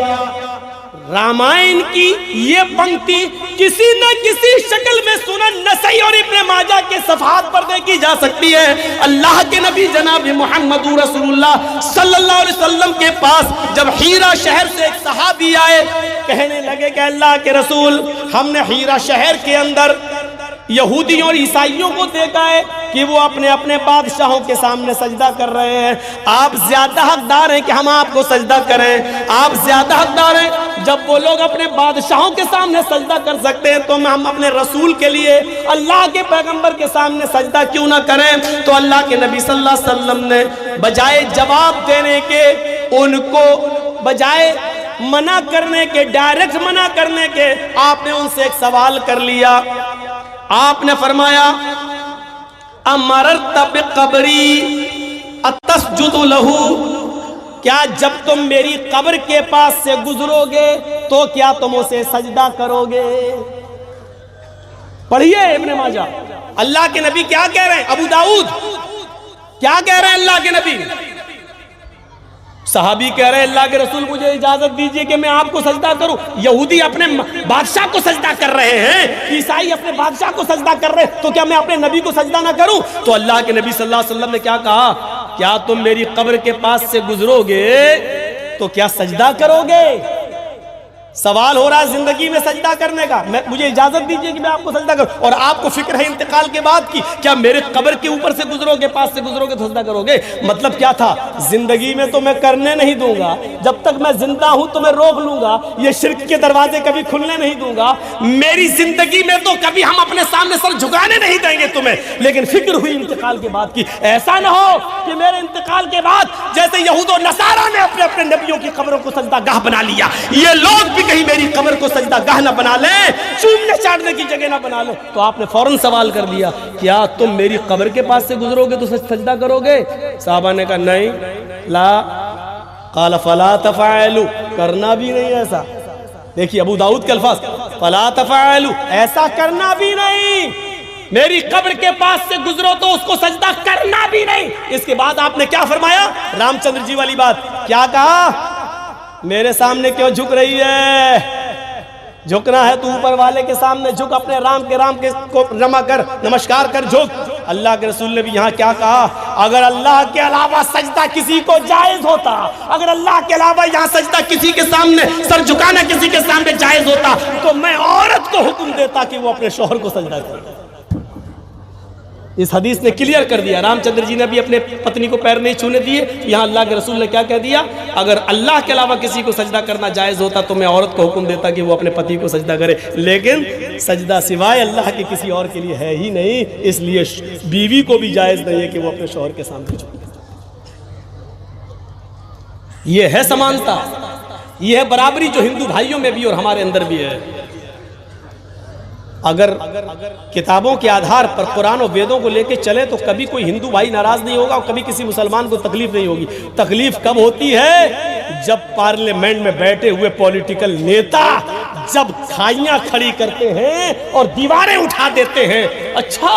رامائن کی یہ پنکتی کسی نہ کسی شکل میں سنن نسائی اور ابن ماجہ کے صفحات پر دیکھی جا سکتی ہے۔ اللہ کے نبی جناب محمد رسول اللہ صلی اللہ علیہ وسلم کے پاس جب ہیرا شہر سے ایک صحابی آئے، کہنے لگے کہ اللہ کے رسول، ہم نے ہیرا شہر کے اندر یہودیوں اور عیسائیوں کو دیکھا ہے کہ وہ اپنے اپنے بادشاہوں کے سامنے سجدہ کر رہے ہیں، آپ زیادہ حقدار ہیں کہ ہم آپ کو سجدہ کریں، آپ زیادہ حقدار ہیں، جب وہ لوگ اپنے بادشاہوں کے سامنے سجدہ کر سکتے ہیں تو ہم اپنے رسول کے لیے، اللہ کے پیغمبر کے سامنے سجدہ کیوں نہ کریں؟ تو اللہ کے نبی صلی اللہ علیہ وسلم نے بجائے جواب دینے کے، ان کو بجائے منع کرنے کے، ڈائریکٹ منع کرنے کے، آپ نے ان سے ایک سوال کر لیا۔ آپ نے فرمایا امررت بقبری اتسجد لہو، کیا جب تم میری قبر کے پاس سے گزرو گے تو کیا تم اسے سجدہ کرو گے؟ پڑھیے ابن ماجہ، اللہ کے نبی کیا کہہ رہے ہیں، ابو داؤد کیا کہہ رہے ہیں اللہ کے نبی، صحابی کہہ رہے ہیں اللہ کے رسول مجھے اجازت دیجئے کہ میں آپ کو سجدہ کروں. یہودی اپنے بادشاہ کو سجدہ کر رہے ہیں, عیسائی اپنے بادشاہ کو سجدہ کر رہے ہیں, تو کیا میں اپنے نبی کو سجدہ نہ کروں؟ تو اللہ کے نبی صلی اللہ علیہ وسلم نے کیا کہا, کیا تم میری قبر کے پاس سے گزرو گے تو کیا سجدہ کرو گے؟ سوال ہو رہا ہے زندگی میں سجدہ کرنے کا, مجھے اجازت دیجئے کہ میں آپ کو سجدہ کروں. اور آپ کو فکر ہے انتقال کے بعد کی, کیا میرے قبر کے اوپر سے گزرو گے, پاس سے گزرو گے تو سجدہ کرو گے؟ مطلب کیا تھا, زندگی میں تو میں کرنے نہیں دوں گا, جب تک میں زندہ ہوں تو میں روک لوں گا, یہ شرک کے دروازے کبھی کھلنے نہیں دوں گا. میری زندگی میں تو کبھی ہم اپنے سامنے سر جھکانے نہیں دیں گے تمہیں, لیکن فکر ہوئی انتقال کے بعد کی. ایسا نہ ہو کہ میرے انتقال کے بعد جیسے یہود و نصارہ نے اپنے اپنے نبیوں کی قبروں کو سجدہ گاہ بنا لیا, یہ لوگ بھی کہیں میری قبر کو سجدہ گاہ نہ بنا لیں, چومنے چاٹنے کی جگہ نہ بنا لیں. تو آپ نے فوراً سوال کر لیا, کیا تم میری قبر کے پاس سے گزرو گے تو سجدہ کرو گے؟ صحابہ نے کہا نہیں, لا. قال فلا تفعلوا, کرنا بھی نہیں ایسا. دیکھیے ابو داؤد کے الفاظ, فلا تفعلوا, ایسا کرنا بھی نہیں, میری قبر کے پاس سے گزرو تو اس کو سجدہ کرنا بھی نہیں. اس کے بعد آپ نے کیا فرمایا, رام چندر جی والی بات, کیا کہا, میرے سامنے کیوں جھک رہی ہے, جھکنا ہے تو اوپر والے کے سامنے جھک, اپنے رام کے کو رما کر, نمسکار کر, جھک. اللہ کے رسول نے بھی یہاں کیا کہا, اگر اللہ کے علاوہ سجدہ کسی کو جائز ہوتا, اگر اللہ کے علاوہ یہاں سجدہ کسی کے سامنے, سر جھکانا کسی کے سامنے جائز ہوتا, تو میں عورت کو حکم دیتا کہ وہ اپنے شوہر کو سجدہ کرے. اس حدیث نے کلیئر کر دیا. رام چندر جی نے بھی اپنے پتنی کو پیر نہیں چھونے دیے. یہاں اللہ کے رسول نے کیا کہہ دیا, اگر اللہ کے علاوہ کسی کو سجدہ کرنا جائز ہوتا تو میں عورت کو حکم دیتا کہ وہ اپنے پتی کو سجدہ کرے, لیکن سجدہ سوائے اللہ کے کسی اور کے لیے ہے ہی نہیں, اس لیے بیوی کو بھی جائز نہیں ہے کہ وہ اپنے شوہر کے سامنے جھکے. یہ ہے سمانتا, یہ ہے برابری جو ہندو بھائیوں میں بھی اور ہمارے اندر بھی ہے. اگر کتابوں کے آدھار پر قرآن و ویدوں کو لے کے چلے تو کبھی کوئی ہندو بھائی ناراض نہیں ہوگا, اور کبھی کسی مسلمان کو تکلیف نہیں ہوگی. تکلیف کب ہوتی ہے, جب پارلیمنٹ میں بیٹھے ہوئے پولیٹیکل نیتا جب کھائیاں کھڑی کرتے ہیں اور دیواریں اٹھا دیتے ہیں, اچھا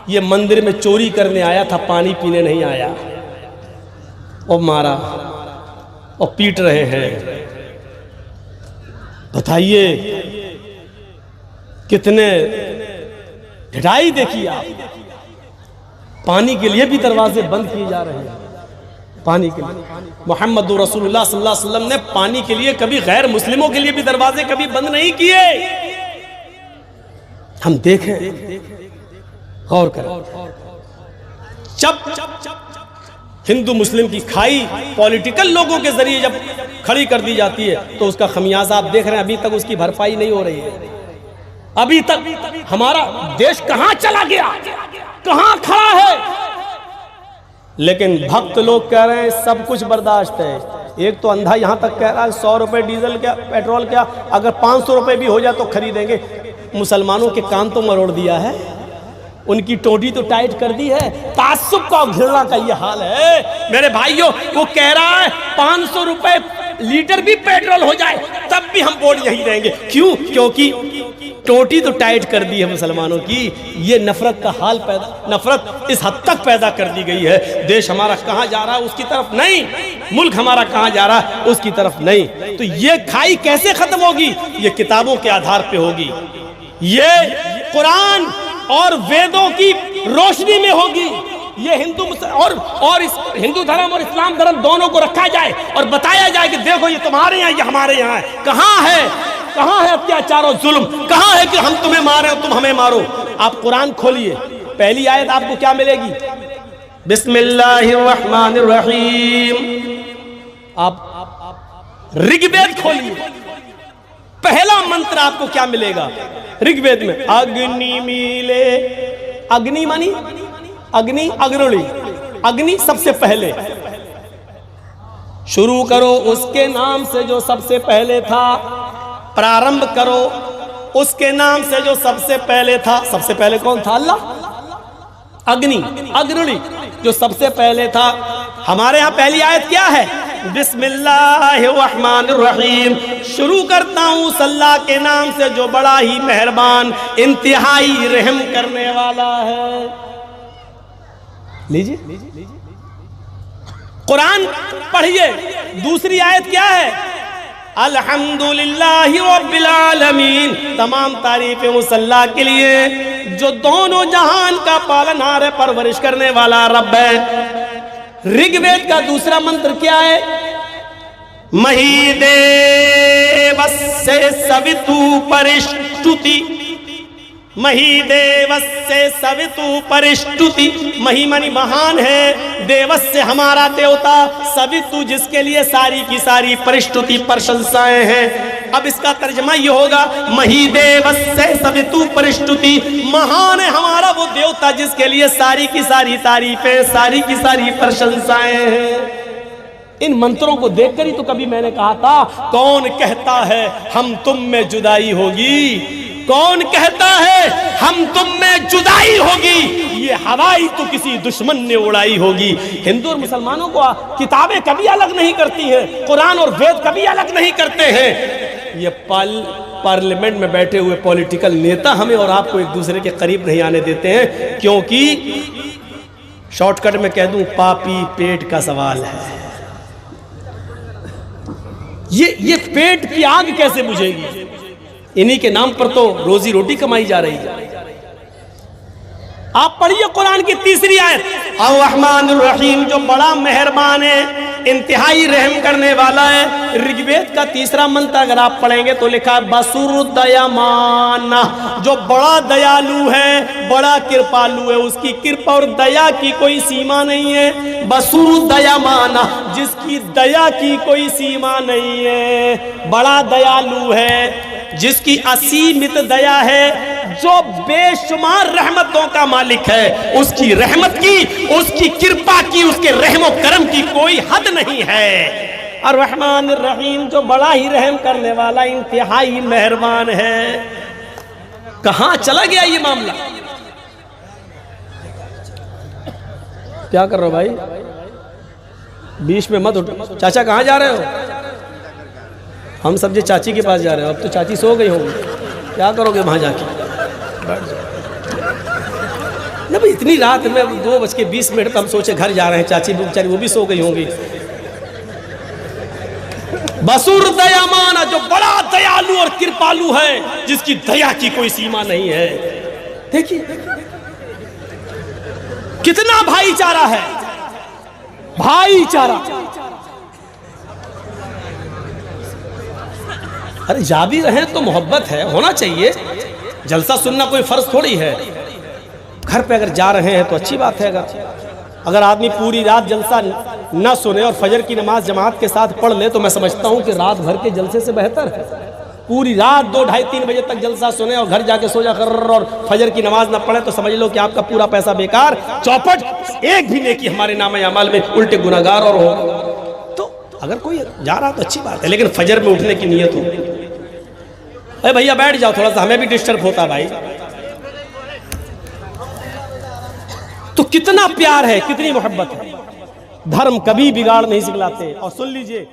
یہ مندر میں چوری کرنے آیا تھا, پانی پینے نہیں آیا, اور مارا اور پیٹ رہے ہیں. بتائیے کتنے ڈھائی دیکھیے آپ. پانی کے لیے بھی دروازے بند کیے جا رہے ہیں, پانی کے لیے. محمد رسول اللہ صلی اللہ علیہ وسلم نے پانی کے لیے کبھی غیر مسلموں کے لیے بھی دروازے کبھی بند نہیں کیے. ہم دیکھیں, غور کریں, جب ہندو مسلم کی کھائی پولیٹیکل لوگوں کے ذریعے جب کھڑی کر دی جاتی ہے تو اس کا خمیازہ آپ دیکھ رہے ہیں, ابھی تک اس کی بھرپائی نہیں ہو رہی ہے. ابھی تک ہمارا دیش کہاں چلا گیا, کہاں کھڑا ہے. لیکن بھکت لوگ کہہ رہے ہیں سب کچھ برداشت ہے. ایک تو اندھا یہاں تک کہہ رہا ہے 100 روپے ڈیزل کیا, پیٹرول کیا, اگر 500 روپے بھی ہو جائے تو خریدیں گے. مسلمانوں کے کان تو مروڑ دیا ہے, ان کی ٹوٹی تو ٹائٹ کر دی ہے. تعصب کا گھرنا کا یہ حال ہے میرے بھائیوں. وہ کہہ رہا ہے 500 روپے لیٹر بھی پیٹرول ہو جائے تب بھی ہم ووٹ یہی دیں گے. کیوں؟ کیونکہ ٹوٹی تو ٹائٹ کر دی ہے مسلمانوں کی. یہ نفرت کا حال پیدا, نفرت اس حد تک پیدا کر دی گئی ہے. دیش ہمارا کہاں جا رہا ہے اس کی طرف نہیں, ملک ہمارا کہاں جا رہا ہے اس کی طرف نہیں. تو یہ کھائی کیسے ختم ہوگی؟ یہ کتابوں کے آدھار پہ ہوگی, یہ قرآن اور ویدوں کی روشنی میں ہوگی. یہ ہندو اور اس ہندو دھرم اور اسلام دھرم دونوں کو رکھا جائے اور بتایا جائے کہ دیکھو یہ تمہارے یہاں, یہ ہمارے یہاں ہے. کہاں ہے, کہاں ہے اتیاچار و ظلم, کہاں ہے کہ ہم تمہیں مارے اور تم ہمیں مارو. آپ قرآن کھولیے, پہلی آیت آپ کو کیا ملے گی, بسم اللہ الرحمن الرحیم. آپ رگ وید کھولیے, پہلا منتر آپ کو کیا ملے گا رگ وید میں, اگنی میلے. اگنی مانی اگنی, اگرڑی, اگنی سب سے پہلے. شروع کرو اس کے نام سے جو سب سے پہلے تھا, پرارمبھ کرو اس کے نام سے جو سب سے پہلے تھا. سب سے پہلے کون تھا؟ اللہ. اگنی, اگرڑی جو سب سے پہلے تھا. ہمارے ہاں پہلی آیت کیا ہے, بسم اللہ الرحمن الرحیم. شروع کرتا ہوں اس اللہ کے نام سے جو بڑا ہی مہربان انتہائی رحم کرنے والا ہے. لیجیے قرآن پڑھیے، دوسری آیت کیا ہے؟ الحمدللہ رب العالمین، تمام تعریفیں اس اللہ کے لیے جو دونوں جہان کا پالنہار ہے، پرورش کرنے والا رب ہے۔ رگ وید کا دوسرا منتر کیا ہے؟ مہی دیوسے سوتو پرشٹوتی، مہی دیوسے سوتو پرشٹوتی، مہی منی مہان ہے، دیوس سے ہمارا دیوتا، سوتو جس کے لیے ساری کی ساری پرشٹوتی پرشنسائیں ہیں۔ اب اس کا ترجمہ یہ ہوگا مہی دیوسے سوتو پرشٹوتی، مہان ہے ہمارا وہ دیوتا جس کے لیے ساری کی ساری تعریفیں، ساری کی ساری پرشنسائیں ہیں۔ ان منتروں کو دیکھ کر ہی تو کبھی میں نے کہا تھا کون کہتا ہے ہم تم میں جدائی ہوگی، کون کہتا ہے ہم تم میں جدائی ہوگی، یہ ہوائی تو کسی دشمن نے اڑائی ہوگی۔ ہندو اور مسلمانوں کو کتابیں کبھی الگ نہیں کرتی ہیں، قرآن اور وید کبھی الگ نہیں کرتے ہیں۔ یہ پارلیمنٹ میں بیٹھے ہوئے پولیٹیکل نیتا ہمیں اور آپ کو ایک دوسرے کے قریب نہیں آنے دیتے ہیں، کیونکہ شارٹ کٹ میں کہہ دوں پاپی پیٹ کا سوال ہے۔ یہ پیٹ کی آگ کیسے بجھے گی؟ انہی کے نام پر تو روزی روٹی کمائی جا رہی ہے۔ آپ پڑھیے قرآن کی تیسری آیت، الرحمن الرحیم، جو بڑا مہربان ہے، انتہائی رحم کرنے والا ہے۔ رگ وید کا تیسرا منتر اگر آپ پڑھیں گے تو لکھا ہے بسور دیامان، جو بڑا دیالو ہے، بڑا کرپالو ہے، اس کی کرپا اور دیا کی کوئی سیما نہیں ہے۔ بسور دیامان، جس کی دیا کی کوئی سیما نہیں ہے، بڑا دیالو ہے، جس کی اسیمت دیا ہے، جو بے شمار رحمتوں کا مالک ہے، اس کی رحمت کی، اس کی کرپا کی، اس کے رحم و کرم کی کوئی حد نہیں ہے۔ الرحمن الرحیم، جو بڑا ہی رحم کرنے والا، انتہائی مہربان ہے۔ کہاں چلا گیا یہ معاملہ؟ کیا کر رہے ہو بھائی؟ بیچ میں مت اٹھو۔ چاچا کہاں جا رہے ہو؟ ہم سب چاچی کے پاس جا رہے ہو، اب تو چاچی سو گئی ہوگی، کیا کرو گے وہاں جا کے؟ بیٹھ جاؤ نہ بھائی، اتنی رات میں 2:20 ہم سوچے گھر جا رہے ہیں، چاچی بیچاری وہ بھی سو گئی ہوں گی۔ بسور دیامان، جو بڑا دیالو اور کرپالو ہے، جس کی دیا کی کوئی سیما نہیں ہے۔ دیکھیے کتنا بھائی چارہ ہے، بھائی چارہ۔ ارے جا بھی رہے تو محبت ہے، ہونا چاہیے۔ جلسہ سننا کوئی فرض تھوڑی ہے، گھر پہ اگر جا رہے ہیں تو اچھی بات ہے۔ اگر آدمی پوری رات جلسہ نہ سنے اور فجر کی نماز جماعت کے ساتھ پڑھ لے تو میں سمجھتا ہوں کہ رات بھر کے جلسے سے بہتر ہے۔ پوری رات 2, 2:30, 3 بجے تک جلسہ سنے اور گھر جا کے سو جا کر اور فجر کی نماز نہ پڑھے تو سمجھ لو کہ آپ کا پورا پیسہ بیکار، چوپٹ، ایک بھی نیکی ہمارے نامہ اعمال میں الٹے گناہگار اور ہو۔ تو اگر کوئی جا رہا تو اچھی بات ہے، لیکن فجر میں اٹھنے کی نیت ہو۔ اے بھیا بیٹھ جاؤ تھوڑا سا، ہمیں بھی ڈسٹرب ہوتا بھائی۔ تو کتنا پیار ہے، کتنی محبت ہے۔ دھرم کبھی بگاڑ نہیں سکھلاتے۔ اور سن لیجئے